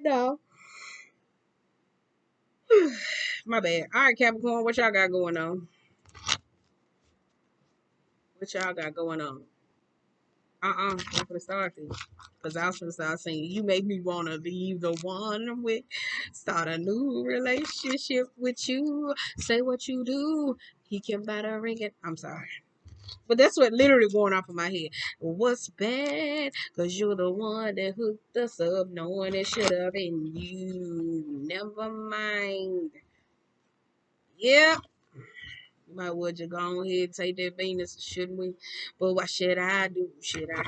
No. My bad. All right, Capricorn, what y'all got going on? What y'all got going on? I'm gonna start this. Cause I was gonna start saying, you make me wanna leave the one I'm with, start a new relationship with you. Say what you do. He can buy the ring it. I'm sorry. But that's what literally going off of my head. What's bad? Cause you're the one that hooked us up, knowing it should have been you. Never mind. Yep. Might well just go ahead and take that Venus, shouldn't we? But what should I do? Should I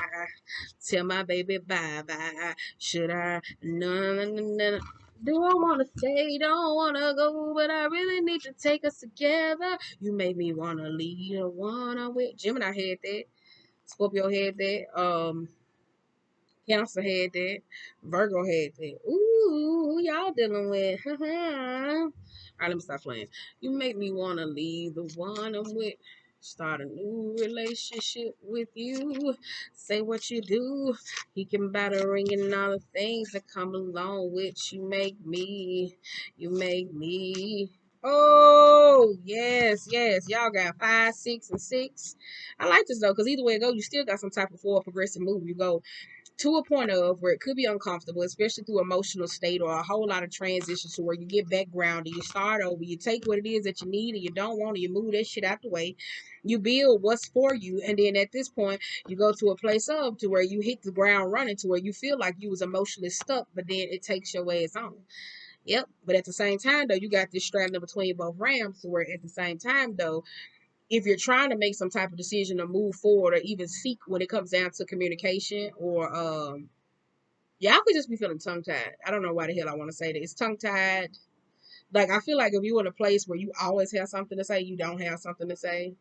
tell my baby bye bye? Should I? No, no, no, no. Do I want to stay? Don't want to go, but I really need to take us together. You make me want to leave the one I'm with. Gemini had that. Scorpio had that. Cancer had that. Virgo had that. Ooh, y'all dealing with. All right, let me stop playing. You make me want to leave the one I'm with. Start a new relationship with you. Say what you do. He can buy the ring and all the things that come along with you. Make me. You make me. Oh, yes, yes. Y'all got 5, 6, and 6. I like this though, because either way it go, you still got some type of forward progressive move. You go to a point of where it could be uncomfortable, especially through emotional state or a whole lot of transitions to where you get background and you start over, you take what it is that you need and you don't want and you move that shit out the way. You build what's for you, and then at this point you go to a place of to where you hit the ground running to where you feel like you was emotionally stuck, but then it takes your ass on. Yep. But at the same time though, you got this straddling between both rams to where at the same time though, if you're trying to make some type of decision to move forward or even seek when it comes down to communication or yeah, I could just be feeling tongue tied. I don't know why the hell I want to say that. It's tongue tied. Like I feel like if you're in a place where you always have something to say, you don't have something to say.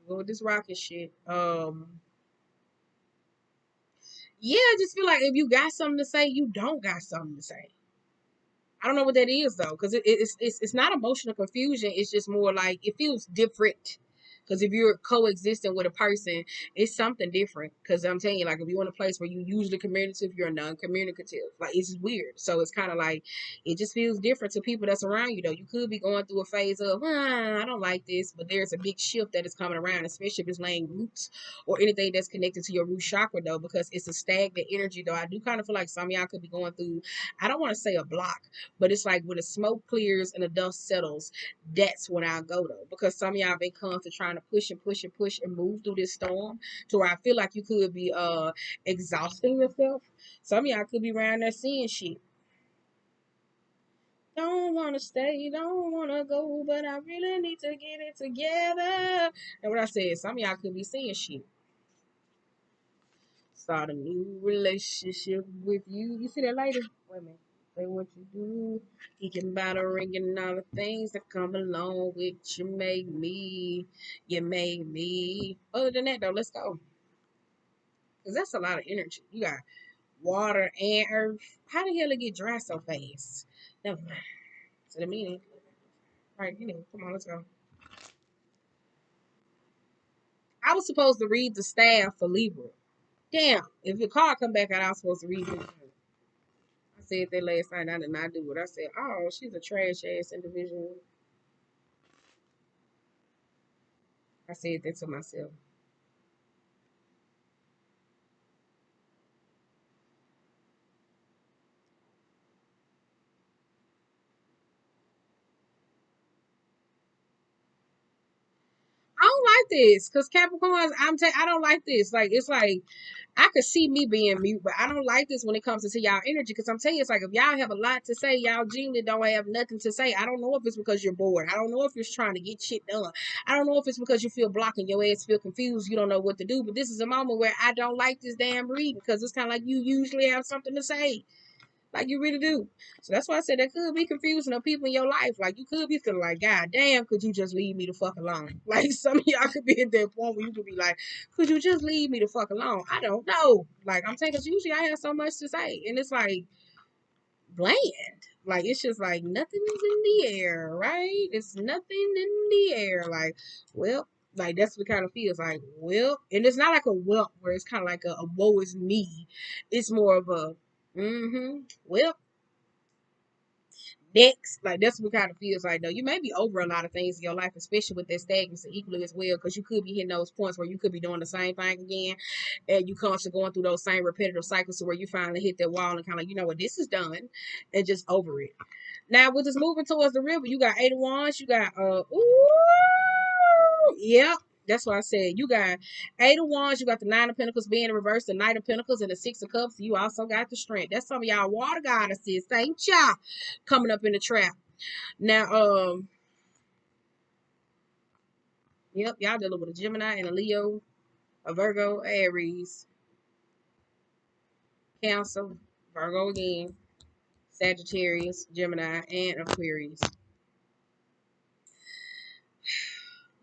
Well, with this rocket shit, yeah, I just feel like if you got something to say, you don't got something to say. I don't know what that is though, because it's not emotional confusion. It's just more like it feels different. Because if you're coexisting with a person, it's something different. Because I'm telling you, like if you're in a place where you usually communicative, you're non-communicative. Like it's just weird. So it's kind of like it just feels different to people that's around you. Though you could be going through a phase of I don't like this, but there's a big shift that is coming around, especially if it's laying roots or anything that's connected to your root chakra though, because it's a stagnant energy though. I do kind of feel like some of y'all could be going through. I don't want to say a block, but it's like when the smoke clears and the dust settles, that's when I go though. Because some of y'all been constantly trying to push and push and push and move through this storm to where I feel like you could be exhausting yourself. Some of y'all could be around there seeing shit. Don't wanna stay, don't wanna go, but I really need to get it together. And what I said, some of y'all could be seeing shit. Start a new relationship with you. You see that later? Wait a minute. Say what you do. He can buy the ring and all the things that come along with you. Make me. You made me. Other than that, though, let's go. Because that's a lot of energy. You got water and earth. How the hell it get dry so fast? Never mind. To the meeting. All right, anyway, come on, let's go. I was supposed to read the staff for Libra. Damn. If your card come back out, I was supposed to read it. I said that last night. I did not do it. I said, "Oh, she's a trash ass individual." I said that to myself. I don't like this because Capricorns. I don't like this. Like it's like I could see me being mute, but I don't like this when it comes to y'all energy. Because I'm telling you, it's like if y'all have a lot to say, y'all genuinely don't have nothing to say. I don't know if it's because you're bored. I don't know if you're trying to get shit done. I don't know if it's because you feel blocked and your ass feel confused. You don't know what to do. But this is a moment where I don't like this damn reading because it's kind of like you usually have something to say. Like you really do. So that's why I said that could be confusing of people in your life. Like you could be feeling like, God damn, could you just leave me the fuck alone? Like some of y'all could be at that point where you could be like, could you just leave me the fuck alone? I don't know. Like I'm saying, 'cause usually I have so much to say. And it's like bland. Like it's just like nothing is in the air, right? It's nothing in the air. Like, well, like that's what it kind of feels like. Well, and it's not like a well where it's kind of like a woe is me. It's more of a Well, next, like that's what kind of feels like though. You may be over a lot of things in your life, especially with that stagnancy equally as well, because you could be hitting those points where you could be doing the same thing again, and you constantly going through those same repetitive cycles to where you finally hit that wall and kind of like, you know what, this is done, and just over it. Now we're just moving towards the river. You got 8 of Wands. You got yep. That's what I said. You got 8 of Wands. You got the 9 of Pentacles being in reverse, the Knight of Pentacles, and the 6 of Cups. You also got the Strength. That's some of y'all water goddesses. Thank y'all coming up in the trap. Now, yep, y'all dealing with a Gemini and a Leo, a Virgo, Aries, Cancer, Virgo again, Sagittarius, Gemini, and Aquarius.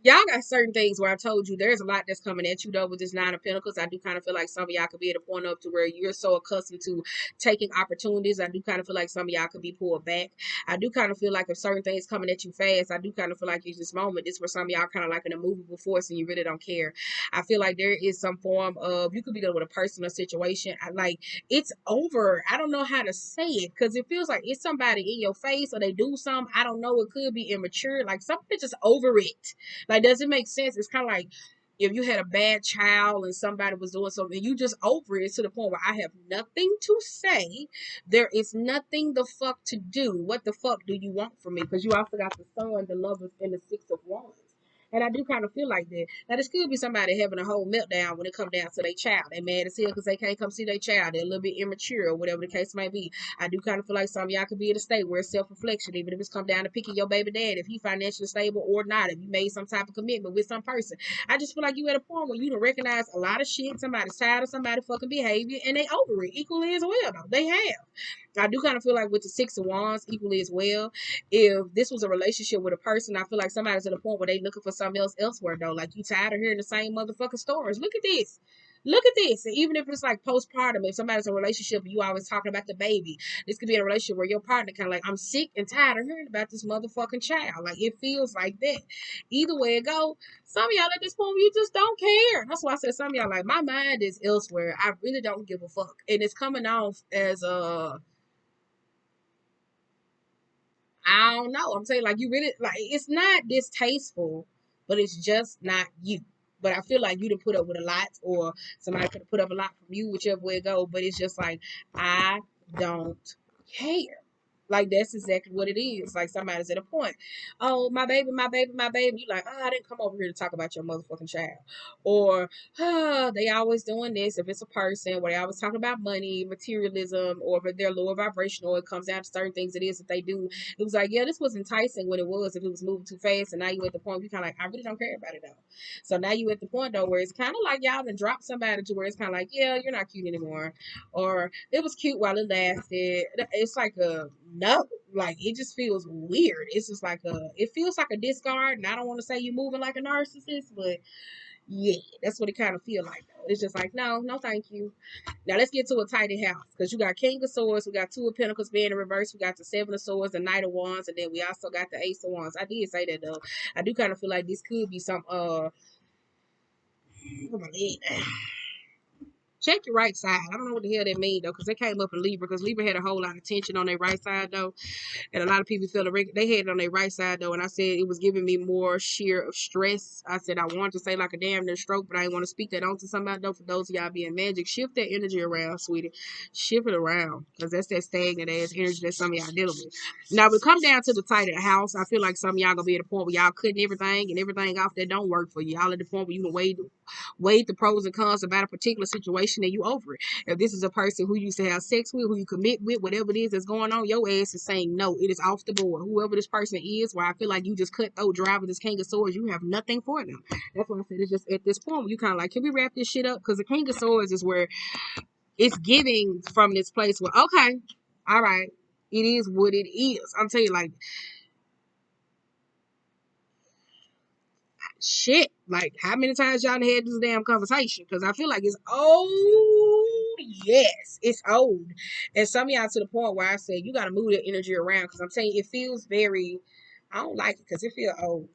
Y'all got certain things where I told you there's a lot that's coming at you though with this 9 of Pentacles. I do kind of feel like some of y'all could be at a point up to where you're so accustomed to taking opportunities. I do kind of feel like some of y'all could be pulled back. I do kind of feel like if certain things coming at you fast, I do kind of feel like it's this moment. This where some of y'all kind of like in a movable force and you really don't care. I feel like there is some form of, you could be dealing with a personal situation. Like it's over. I don't know how to say it because it feels like it's somebody in your face or they do something. I don't know. It could be immature. Like something just over it. Like, does it make sense? It's kind of like if you had a bad child and somebody was doing something, you just over it to the point where I have nothing to say. There is nothing the fuck to do. What the fuck do you want from me? Because you also got the Sun, the Lovers, and the 6 of Wands. And I do kind of feel like that. Now, this could be somebody having a whole meltdown when it comes down to their child. They mad as hell because they can't come see their child. They're a little bit immature or whatever the case may be. I do kind of feel like some of y'all could be in a state where it's self-reflection, even if it's come down to picking your baby dad, if he financially stable or not, if you made some type of commitment with some person. I just feel like you at a point where you don't recognize a lot of shit. Somebody's tired of somebody fucking behavior and they over it equally as well, though. They have. I do kind of feel like with the 6 of Wands equally as well, if this was a relationship with a person, I feel like somebody's at a point where they looking for something else elsewhere though. Like you tired of hearing the same motherfucking stories. Look at this. Look at this. And even if it's like postpartum, if somebody's in a relationship and you always talking about the baby, this could be a relationship where your partner kind of like, I'm sick and tired of hearing about this motherfucking child. Like it feels like that. Either way it go, some of y'all at this point you just don't care. That's why I said some of y'all like my mind is elsewhere. I really don't give a fuck. And it's coming off as a I don't know. I'm saying like you really like it's not distasteful, but it's just not you. But I feel like you done put up with a lot, or somebody could have put up a lot from you, whichever way it go. But it's just like I don't care. Like that's exactly what it is. Like somebody's at a point. Oh, my baby, my baby, my baby. You like, oh, I didn't come over here to talk about your motherfucking child. Or oh, they always doing this. If it's a person where they always talking about money, materialism, or if they're lower vibrational, it comes down to certain things it is that they do. It was like, yeah, this was enticing when it was if it was moving too fast, and now you at the point where you kind of like, I really don't care about it though. So now you at the point though where it's kind of like y'all done dropped somebody to where it's kind of like, yeah, you're not cute anymore, or it was cute while it lasted. It's like a no, like it just feels weird. It's just like it feels like a discard, and I don't want to say you moving like a narcissist, but yeah, that's what it kind of feel like. Though. It's just like no, no, thank you. Now let's get to a tidy house because you got King of Swords, we got 2 of Pentacles being in reverse, we got the 7 of Swords, the Knight of Wands, and then we also got the Ace of Wands. I did say that though. I do kind of feel like this could be some oh my leg. Check your right side. I don't know what the hell that means though, because they came up in Libra, because Libra had a whole lot of tension on their right side though. And a lot of people feel they had it on their right side though. And I said it was giving me more sheer of stress. I said I wanted to say like a damn near stroke, but I didn't want to speak that onto somebody though. For those of y'all being magic, shift that energy around, sweetie. Shift it around. Because that's that stagnant ass energy that some of y'all dealing with. Now we come down to the tight of the house. I feel like some of y'all gonna be at a point where y'all cutting everything and everything off that don't work for you. Y'all at the point where you can weigh the pros and cons about a particular situation and you over it. If this is a person who you used to have sex with, who you commit with, whatever it is that's going on, your ass is saying no. It is off the board. Whoever this person is, where I feel like you just cut throat drive with this King of Swords, you have nothing for them. That's why I said it's just at this point where you kind of like, can we wrap this shit up? Because the King of Swords is where it's giving from this place where, okay, all right, it is what it is. I'm telling you, like, shit. Like, how many times y'all had this damn conversation? Because I feel like it's old. Yes, it's old. And some of y'all to the point where I said, you got to move that energy around. Because I'm saying it feels very, I don't like it because it feels old.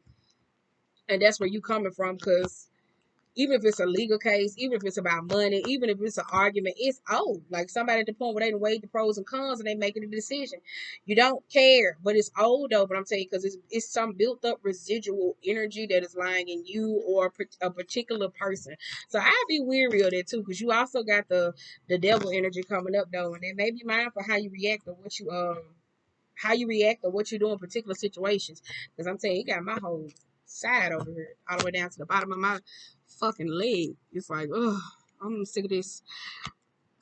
And that's where you coming from because Even if it's a legal case, even if it's about money, even if it's an argument, it's old. Like somebody at the point where they done weighed the pros and cons and they making a decision. You don't care, but it's old though. But I'm telling you, because it's some built up residual energy that is lying in you or a particular person. So I'd be weary of that too, because you also got the devil energy coming up though, and it may be mindful how you react or what you do in particular situations. Because I'm telling you, you got my whole side over here, all the way down to the bottom of my fucking leg. It's like, ugh, I'm sick of this.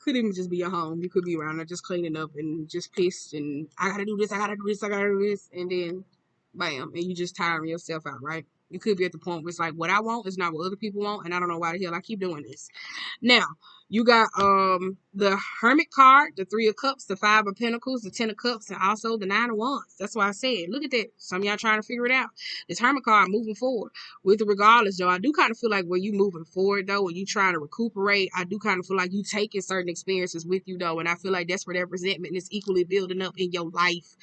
Could even just be at home. You could be around there just cleaning up and just pissed and I gotta do this, I gotta do this, I gotta do this, and then bam, and you just tiring yourself out, right? You could be at the point where it's like, what I want is not what other people want, and I don't know why the hell I keep doing this. Now, you got the Hermit card, the Three of Cups, the Five of Pentacles, the Ten of Cups, and also the Nine of Wands. That's why I said, look at that. Some of y'all trying to figure it out. This Hermit card moving forward. With the regardless, though, I do kind of feel like when you moving forward, though, when you trying to recuperate, I do kind of feel like you taking certain experiences with you, though, and I feel like that's where that resentment is equally building up in your life.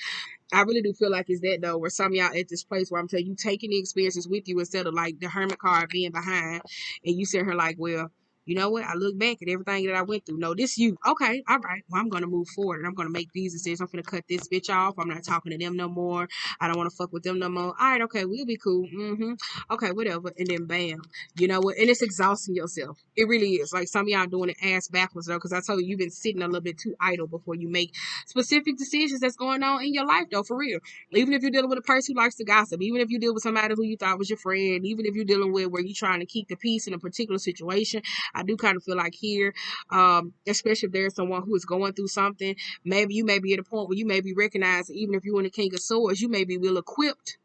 I really do feel like it's that though, where some of y'all at this place where I'm telling you taking the experiences with you instead of like the Hermit card being behind, and you sitting here like, well, you know what? I look back at everything that I went through. No, this you. Okay, all right. Well, I'm gonna move forward and I'm gonna make these decisions. I'm gonna cut this bitch off. I'm not talking to them no more. I don't want to fuck with them no more. All right, okay, we'll be cool. Okay, whatever. And then bam, you know what? And it's exhausting yourself. It really is. Like some of y'all doing it ass backwards though, because I told you you've been sitting a little bit too idle before you make specific decisions that's going on in your life though, for real. Even if you're dealing with a person who likes to gossip, even if you deal with somebody who you thought was your friend, even if you're dealing with where you're trying to keep the peace in a particular situation, I do kind of feel like here, especially if there's someone who is going through something, maybe you may be at a point where you may be recognized, even if you're in the King of Swords, you may be well equipped.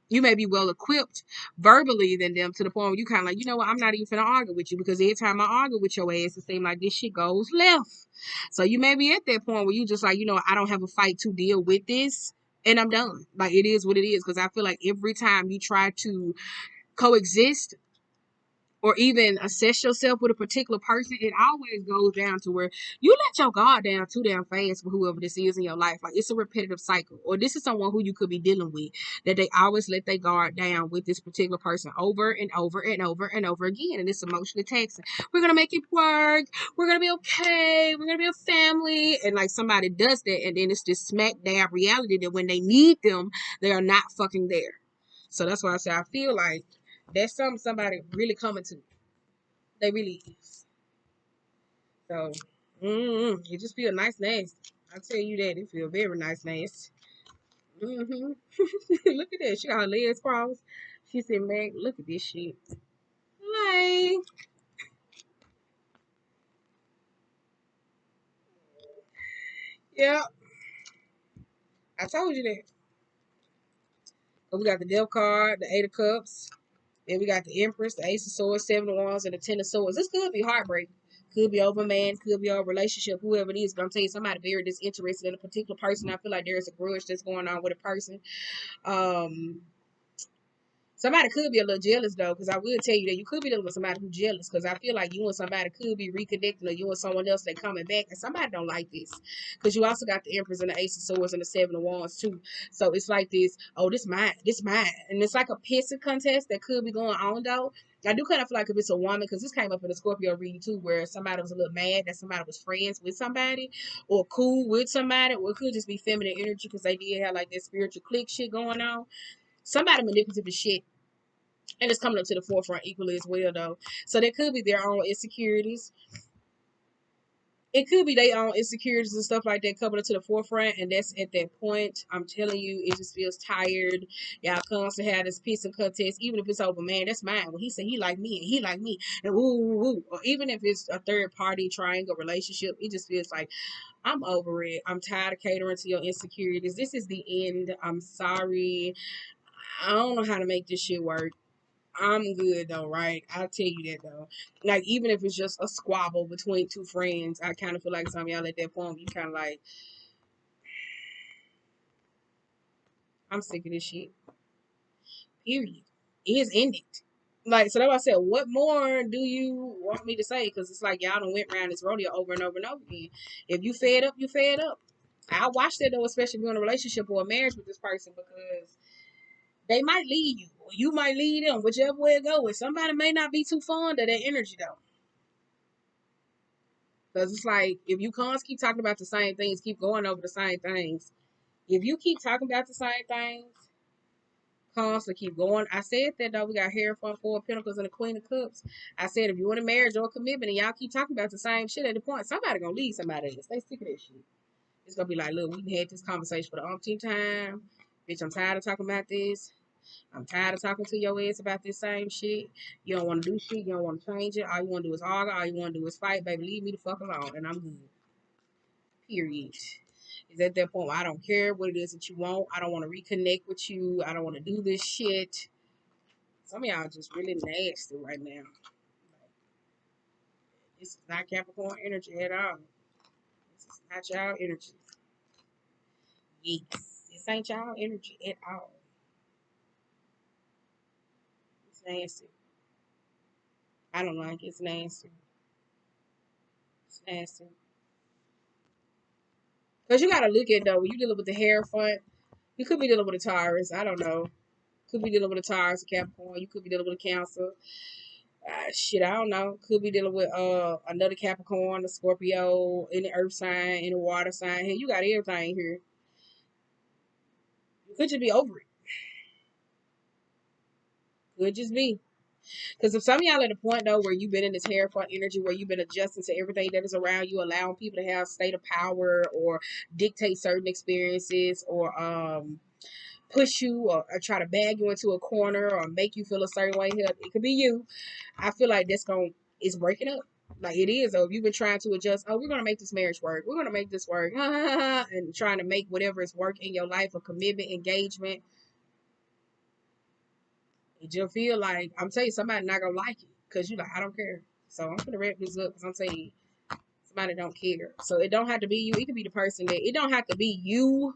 You may be well equipped verbally than them to the point where you kind of like, you know what, I'm not even finna argue with you because every time I argue with your ass, it seems like this shit goes left. So you may be at that point where you just like, you know, I don't have a fight to deal with this and I'm done. Like it is what it is. Because I feel like every time you try to coexist or even assess yourself with a particular person, it always goes down to where you let your guard down too damn fast for whoever this is in your life. Like it's a repetitive cycle. Or this is someone who you could be dealing with that they always let their guard down with this particular person over and over and over and over again. And it's emotionally taxing. We're gonna make it work. We're gonna be okay. We're gonna be a family. And like somebody does that, and then it's this smack dab reality that when they need them, they are not fucking there. So that's why I say I feel like that's something somebody really coming to. They really is. So, it just feel nice, nasty. I tell you that it feel very nice, nasty. Mm-hmm. Look at that. She got her legs crossed. She said, "Meg, look at this shit." Like, yeah, I told you that. But we got the Devil card, the Eight of Cups. Then we got the Empress, the Ace of Swords, Seven of Wands, and the Ten of Swords. This could be heartbreak. Could be over man, could be over relationship, whoever it is. But I'm telling you, somebody very disinterested in a particular person. I feel like there's a grudge that's going on with a person. Um, Somebody could be a little jealous though, because I will tell you that you could be dealing with somebody who's jealous. Because I feel like you and somebody could be reconnecting, or you and someone else that coming back, and somebody don't like this. Because you also got the Empress and the Ace of Swords and the Seven of Wands too. So it's like this. Oh, this mine, and it's like a pissing contest that could be going on though. I do kind of feel like if it's a woman, because this came up in the Scorpio reading too, where somebody was a little mad that somebody was friends with somebody or cool with somebody, or it could just be feminine energy because they did have like that spiritual clique shit going on. Somebody manipulative as shit, and it's coming up to the forefront equally as well though. So there could be their own insecurities. It could be their own insecurities and stuff like that coming up to the forefront, and that's at that point. I'm telling you, it just feels tired. Y'all constantly have this peace and contest, even if it's over, man, that's mine. Well, he said he like me and he like me, and woo. Or even if it's a third party triangle relationship, it just feels like I'm over it. I'm tired of catering to your insecurities. This is the end. I'm sorry. I don't know how to make this shit work. I'm good though, right? I'll tell you that though. Like even if it's just a squabble between two friends, I kind of feel like some of y'all at that point, you kind of like, I'm sick of this shit. Period. It is ended. Like so, that's why I said, what more do you want me to say? Because it's like y'all done went around this rodeo over and over and over again. If you fed up, you fed up. I watch that though, especially if you're in a relationship or a marriage with this person, because They might lead you, or you might lead them, whichever way it goes. Somebody may not be too fond of that energy though. Because it's like if you cons keep talking about the same things, keep going over the same things. If you keep talking about the same things, cons to keep going. I said that though, we got Hierophant, Four of Pentacles, and the Queen of Cups. I said if you want a marriage or a commitment and y'all keep talking about the same shit at the point, somebody gonna leave somebody else. They sick of that shit. It's gonna be like, look, we had this conversation for the umpteenth time. Bitch, I'm tired of talking about this. I'm tired of talking to your ass about this same shit. You don't want to do shit. You don't want to change it. All you want to do is argue. All you want to do is fight. Baby, leave me the fuck alone. And I'm good. Period. Is at that point where I don't care what it is that you want. I don't want to reconnect with you. I don't want to do this shit. Some of y'all just really nasty right now. This is not Capricorn energy at all. This is not y'all energy. Yes. This ain't y'all energy at all. It's nasty. I don't like it. It's nasty. It's nasty. Because you got to look at, though, when you dealing with the Hierophant, you could be dealing with a Taurus. I don't know. Could be dealing with a Taurus, a Capricorn. You could be dealing with a Cancer. Shit, I don't know. Could be dealing with another Capricorn, a Scorpio, any earth sign, any water sign. Hey, you got everything here. You could just be over it. Could just be. Because if some of y'all at a point though where you've been in this Hierophant energy, where you've been adjusting to everything that is around you, allowing people to have state of power or dictate certain experiences or push you or try to bag you into a corner or make you feel a certain way, it could be you. I feel like it's breaking up. Like it is. Though, if you've been trying to adjust, oh, we're gonna make this marriage work. We're gonna make this work, and trying to make whatever is work in your life, a commitment, engagement. You just feel like I'm telling you, somebody not gonna like it because you like I don't care. So I'm gonna wrap this up because I'm telling you, somebody don't care. So it don't have to be you. It could be the person that it don't have to be you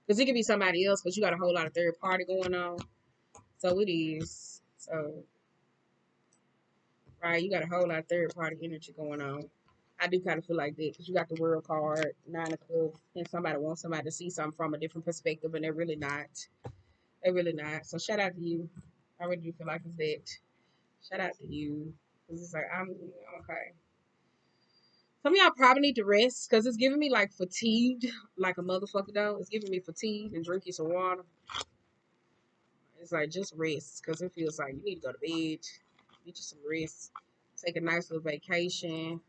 because it could be somebody else because you got a whole lot of third party going on. So it is. So right, you got a whole lot of third party energy going on. I do kind of feel like that because you got the world card, 9 of Cups, and somebody wants somebody to see something from a different perspective, and they're really not. They're really not. So shout out to you. I really do feel like it's that. Shout out to you. Cause it's like I'm okay. Some of y'all probably need to rest because it's giving me like fatigued, like a motherfucker though. It's giving me fatigue and drink you some water. It's like just rest because it feels like you need to go to bed, get you some rest, take a nice little vacation,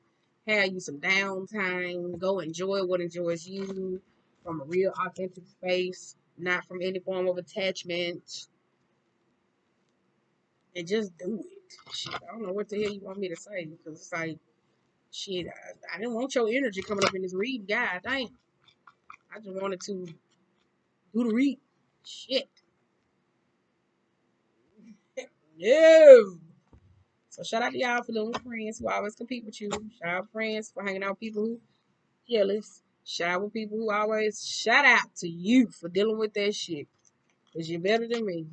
have you some downtime, go enjoy what enjoys you from a real authentic space, not from any form of attachment, and just do it. Shit, I don't know what the hell you want me to say because it's like, shit, I didn't want your energy coming up in this reading. God damn. I just wanted to do the read. Shit. No. So shout out to y'all for little friends who always compete with you. Shout out friends for hanging out with people who jealous. Shout out with people who always shout out to you for dealing with that shit. Because you're better than me.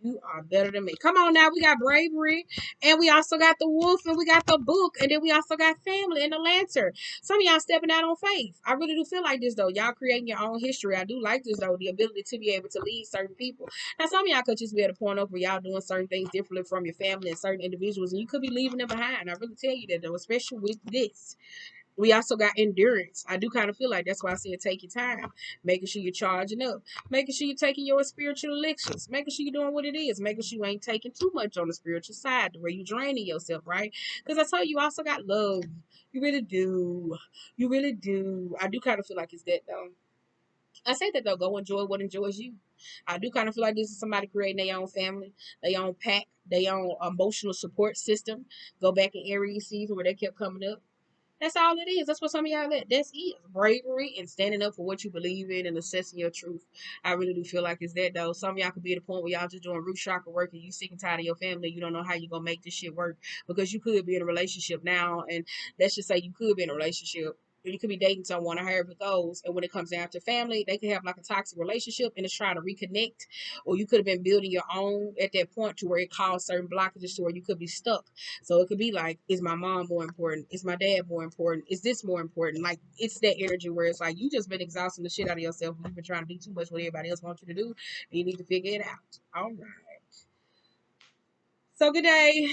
You are better than me. Come on now, we got bravery, and we also got the wolf, and we got the book, and then we also got family and the lancer. Some of y'all stepping out on faith. I really do feel like this though. Y'all creating your own history. I do like this though, the ability to be able to lead certain people. Now, some of y'all could just be at a point of where y'all doing certain things differently from your family and certain individuals, and you could be leaving them behind. I really tell you that though, especially with this. We also got endurance. I do kind of feel like that's why I said take your time, making sure you're charging up, making sure you're taking your spiritual elections, making sure you're doing what it is, making sure you ain't taking too much on the spiritual side to where you're draining yourself, right? Because I told you, you also got love. You really do. You really do. I do kind of feel like it's that though. I say that though, go enjoy what enjoys you. I do kind of feel like this is somebody creating their own family, their own pack, their own emotional support system. Go back in Aries season where they kept coming up. That's all it is. That's what some of y'all let. That's it. Bravery and standing up for what you believe in and assessing your truth. I really do feel like it's that though. Some of y'all could be at a point where y'all just doing root chakra work and you sick and tired of your family. You don't know how you're gonna make this shit work because you could be in a relationship now, and let's just say you could be in a relationship. you could be dating someone or however it goes. And when it comes down to family, they could have like a toxic relationship and it's trying to reconnect. Or you could have been building your own at that point to where it caused certain blockages to where you could be stuck. So it could be like, is my mom more important? Is my dad more important? Is this more important? Like it's that energy where it's like you just been exhausting the shit out of yourself. You've been trying to do too much what everybody else wants you to do. And you need to figure it out. All right. So good day.